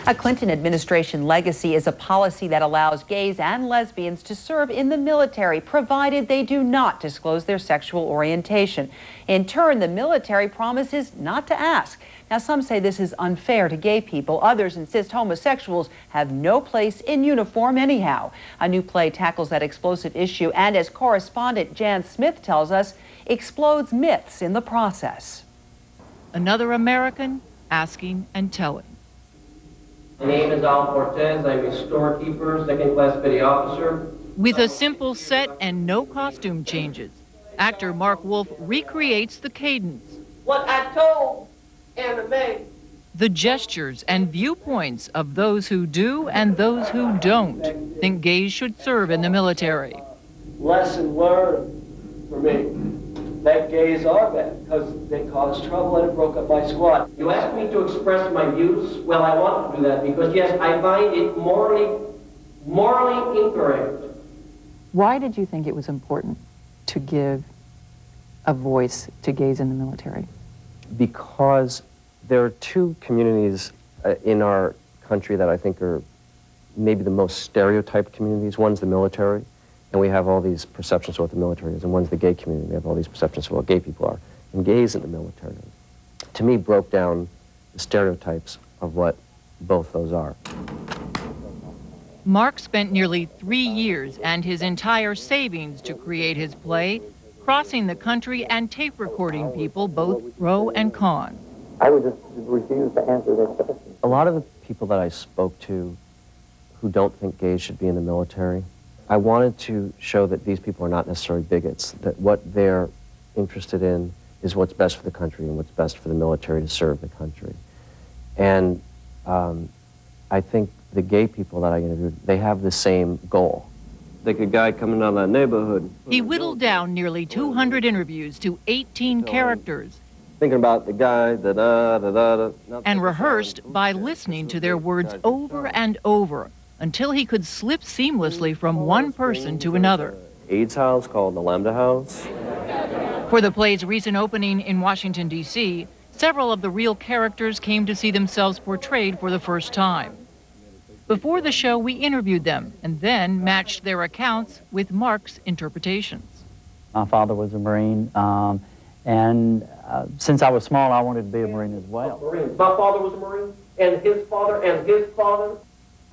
A Clinton administration legacy is a policy that allows gays and lesbians to serve in the military, provided they do not disclose their sexual orientation. In turn, the military promises not to ask. Now, some say this is unfair to gay people. Others insist homosexuals have no place in uniform anyhow. A new play tackles that explosive issue and, as correspondent Jan Smith tells us, explodes myths in the process. Another American asking and telling. My name is Al Cortez. I'm a storekeeper, second-class petty officer. With a simple set and no costume changes, actor Marc recreates the cadence. What I told Anna Mae. The gestures and viewpoints of those who do and those who don't think gays should serve in the military. Lesson learned for me. That gays are bad because they caused trouble and it broke up my squad. You asked me to express my views. Well, I want to do that because, yes, I find it morally incorrect. Why did you think it was important to give a voice to gays in the military? Because there are two communities in our country that I think are maybe the most stereotyped communities. One's the military, and we have all these perceptions of what the military is, and one's the gay community. We have all these perceptions of what gay people are. And gays in the military, to me, broke down the stereotypes of what both those are. Marc spent nearly 3 years and his entire savings to create his play, crossing the country and tape recording people, both pro and con. I would just refuse to answer that question. A lot of the people that I spoke to who don't think gays should be in the military, I wanted to show that these people are not necessarily bigots, that what they're interested in is what's best for the country and what's best for the military to serve the country. And I think the gay people that I interviewed, they have the same goal. Like a guy coming out of that neighborhood. He whittled down nearly 200 interviews to 18 characters. Thinking about the guy, da-da-da-da-da. And rehearsed by listening to their words over and over until he could slip seamlessly from one person to another. AIDS house called the Lambda House. For the play's recent opening in Washington, D.C., several of the real characters came to see themselves portrayed for the first time. Before the show, we interviewed them and then matched their accounts with Marc's interpretations. My father was a Marine, and since I was small, I wanted to be a Marine as well. My father was a Marine, and his father, and his father.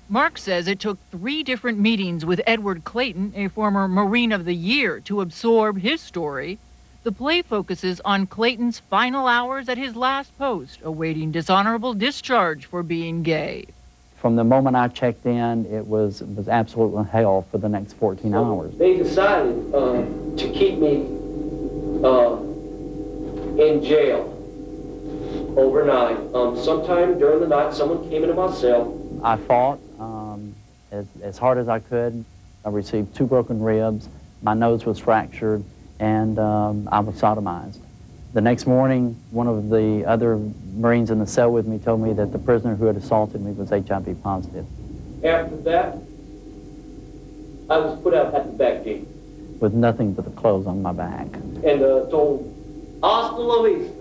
Marc says it took 3 different meetings with Edward Clayton, a former Marine of the Year, to absorb his story. The play focuses on Clayton's final hours at his last post, awaiting dishonorable discharge for being gay. From the moment I checked in, it was absolute hell for the next 14 hours. They decided to keep me in jail overnight. Sometime during the night, someone came into my cell. I fought as hard as I could. I received 2 broken ribs, my nose was fractured, and I was sodomized. The next morning, one of the other Marines in the cell with me told me that the prisoner who had assaulted me was HIV positive. After that, I was put out at the back gate. With nothing but the clothes on my back. And told, hasta la vista.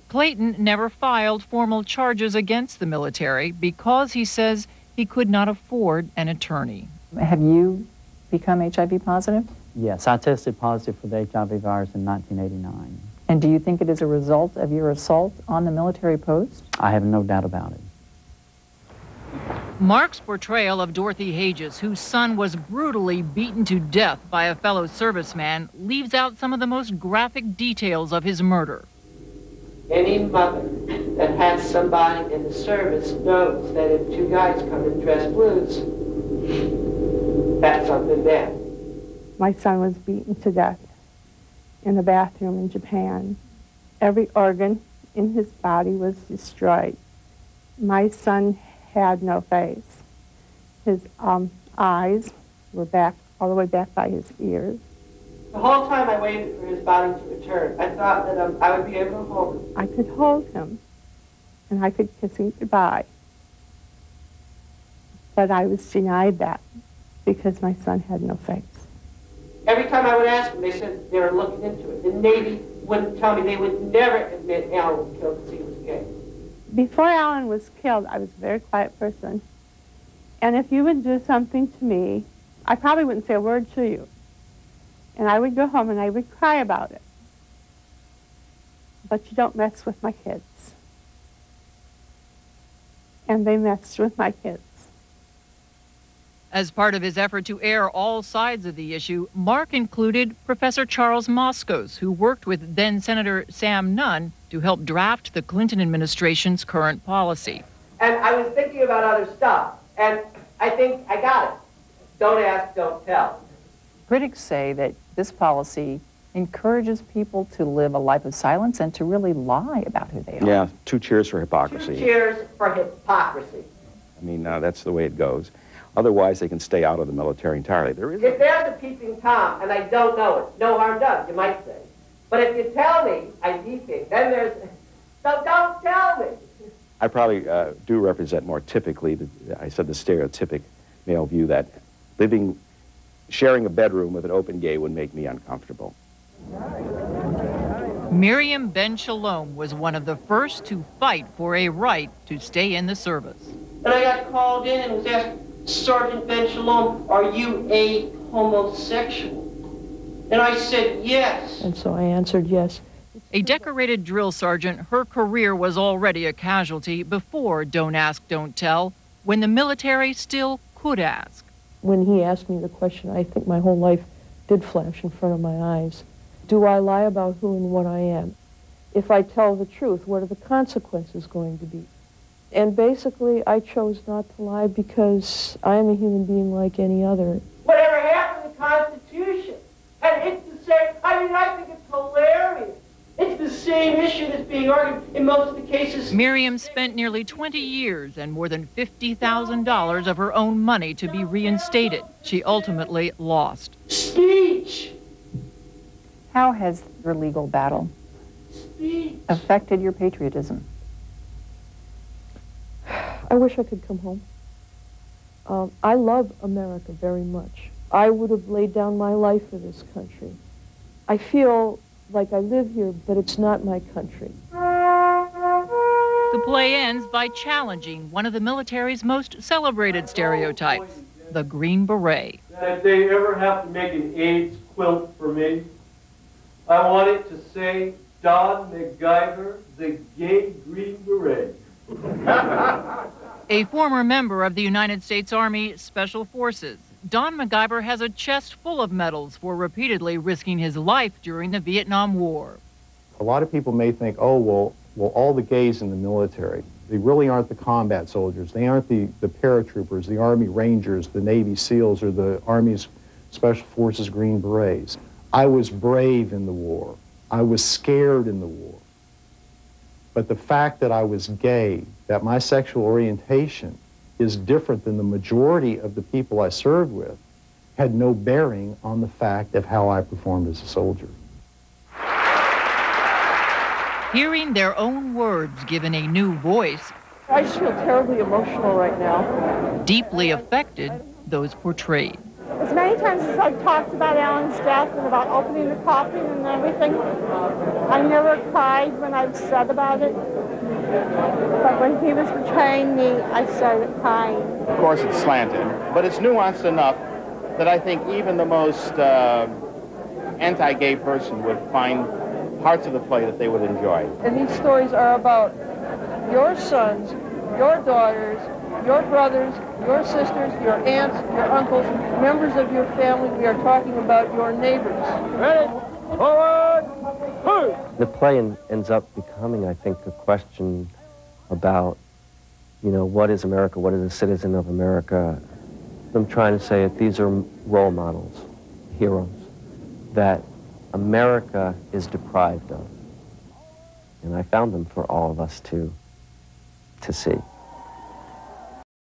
Clayton never filed formal charges against the military because he says he could not afford an attorney. Have you become HIV positive? Yes, I tested positive for the HIV virus in 1989. And do you think it is a result of your assault on the military post? I have no doubt about it. Marc's portrayal of Dorothy Hages, whose son was brutally beaten to death by a fellow serviceman, leaves out some of the most graphic details of his murder. Any mother that has somebody in the service knows that if 2 guys come in dressed blues, that's something bad. My son was beaten to death in a bathroom in Japan. Every organ in his body was destroyed. My son had no face. His eyes were back, all the way back by his ears. The whole time I waited for his body to return, I thought that I would be able to hold him. I could hold him, and I could kiss him goodbye. But I was denied that because my son had no face. Every time I would ask them, they said they were looking into it. The Navy wouldn't tell me. They would never admit Alan was killed because he was gay. Before Alan was killed, I was a very quiet person. And if you would do something to me, I probably wouldn't say a word to you. And I would go home and I would cry about it. But you don't mess with my kids. And they messed with my kids. As part of his effort to air all sides of the issue, Marc included Professor Charles Moskos, who worked with then-Senator Sam Nunn to help draft the Clinton administration's current policy. And I was thinking about other stuff, and I think I got it. Don't ask, don't tell. Critics say that this policy encourages people to live a life of silence and to really lie about who they are. Yeah, 2 cheers for hypocrisy. 2 cheers for hypocrisy. I mean, that's the way it goes. Otherwise, they can stay out of the military entirely. There is If there's a peeping Tom, and I don't know it, no harm done, you might say. But if you tell me I'm peeping, then there's... So don't tell me. I probably do represent more typically, I said the stereotypic male view that sharing a bedroom with an open gay would make me uncomfortable. Miriam Ben Shalom was one of the first to fight for a right to stay in the service. And I got called in and was asked, Sergeant Ben Shalom, are you a homosexual? And I said yes. And so I answered yes. A decorated drill sergeant, her career was already a casualty before Don't Ask, Don't Tell, when the military still could ask. When he asked me the question, I think my whole life did flash in front of my eyes. Do I lie about who and what I am? If I tell the truth, what are the consequences going to be? And basically, I chose not to lie because I am a human being like any other. Whatever happened to the Constitution? And it's the same, I think it's hilarious. It's the same issue that's being argued in most of the cases. Miriam spent nearly 20 years and more than $50,000 of her own money to be reinstated. She ultimately lost. Speech! How has your legal battle affected your patriotism? I wish I could come home. I love America very much. I would have laid down my life for this country. I feel like I live here, but it's not my country. The play ends by challenging one of the military's most celebrated stereotypes, the Green Beret. If they ever have to make an AIDS quilt for me, I want it to say, Don MacGyver, the gay Green Beret. A former member of the United States Army Special Forces, Don MacGyver has a chest full of medals for repeatedly risking his life during the Vietnam War. A lot of people may think, oh, well, all the gays in the military, they really aren't the combat soldiers. They aren't the paratroopers, the Army Rangers, the Navy SEALs, or the Army's Special Forces Green Berets. I was brave in the war. I was scared in the war. But the fact that I was gay, that my sexual orientation is different than the majority of the people I served with, had no bearing on the fact of how I performed as a soldier. Hearing their own words given a new voice, I just feel terribly emotional right now. Deeply affected those portrayed. As many times as I've talked about Alan's death and about opening the coffin and everything, I never cried when I've said about it. But when he was betraying me, I started crying. Of course, it's slanted, but it's nuanced enough that I think even the most anti-gay person would find parts of the play that they would enjoy. And these stories are about your sons, your daughters, your brothers, your sisters, your aunts, your uncles, members of your family. We are talking about your neighbors. Ready? Forward! Move! The play ends up becoming, I think, a question about, what is America? What is a citizen of America? I'm trying to say that these are role models, heroes, that America is deprived of. And I found them for all of us to see.